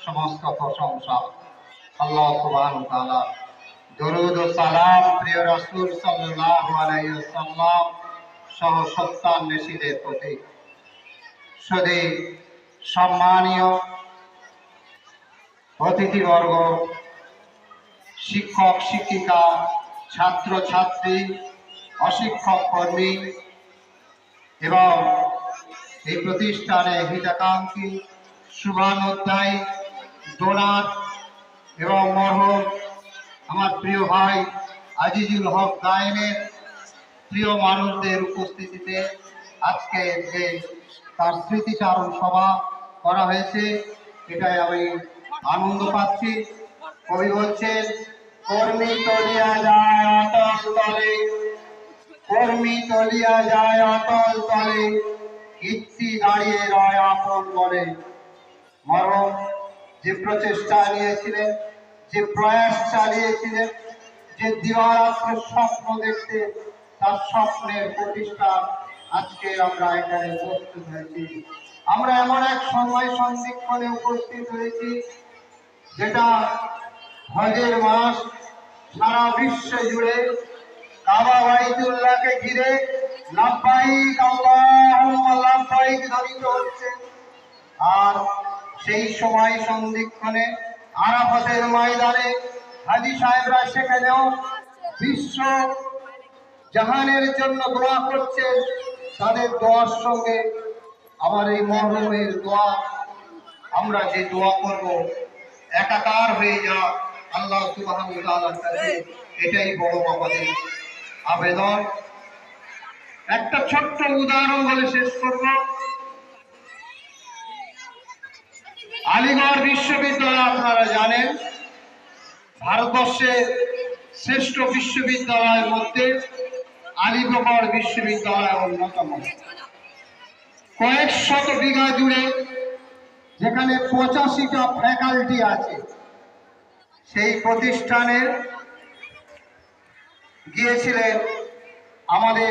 সমস্ত প্রশংসা আল্লাহ সুবহানাহু ওয়া তাআলা। দরুদ ও সালাম প্রিয় রাসূল সাল্লাল্লাহু আলাইহি ওয়াসাল্লাম সহ সত্যান্বেষীদের প্রতি। সদে সম্মানীয় অতিথিবর্গ, শিক্ষক শিক্ষিকা, ছাত্র ছাত্রী, অশিক্ষক কর্মী এবং এই প্রতিষ্ঠানে হিতাকাঙ্ক্ষী, শুভানুধ্যায়ী, ডোনার এবং মরহুম আমার প্রিয় ভাই আজিজুল হক গায়েনের প্রিয় মানুষদের উপস্থিতিতে আজকে যে তার স্মৃতিচারণ সভা করা হয়েছে, এটাই আমি আনন্দ পাচ্ছি। কবি বলছেন, কর্মী তলিয়া যায় অতল তলে, কর্মী তলিয়া যায় অতল তলে, কীর্তি দাঁড়িয়ে রয় আপন বলে। মরম যে প্রচেষ্টা নিয়েছিলেন, যে প্রয়াস চালিয়েছিলেন, যে দিবারাত্র স্বপ্ন দেখতে, তার স্বপ্নের প্রতিষ্ঠা আজকে আমরা এখানে উপস্থিত হয়েছি। আমরা এমন এক সময় সন্ধিক্ষণে উপস্থিত হয়েছি যেটা হজের মাস, সারা বিশ্ব জুড়ে কাবা বাইতুল্লাহকে ঘিরে লাব্বাইক আল্লাহুম্মা লাব্বাইক ধ্বনিত হচ্ছে। আর সেই সময় সন্ধিক্ষণে আরাফাতের ময়দানে হাজী সাহেবরা সেখানেও বিশ্ব জাহানের জন্য দোয়া করছেন। তাদের দোয়ার সঙ্গে আমার এই মরহুমের দোয়া, আমরা যে দোয়া করব একাকার হয়ে যা আল্লাহ সুবহানাহু ওয়া তাআলার কাছে, এটাই বড় আমাদের আবেদন। একটা ছোট্ট উদাহরণ বলে শেষ করব। আলিগড় বিশ্ববিদ্যালয় আপনারা জানেন ভারতবর্ষের শ্রেষ্ঠ বিশ্ববিদ্যালয়ের মধ্যে আলিগড় বিশ্ববিদ্যালয় অন্যতম। কয়েক শত বিঘা জুড়ে যেখানে 85টা ফ্যাকাল্টি আছে, সেই প্রতিষ্ঠানে গিয়েছিলেন আমাদের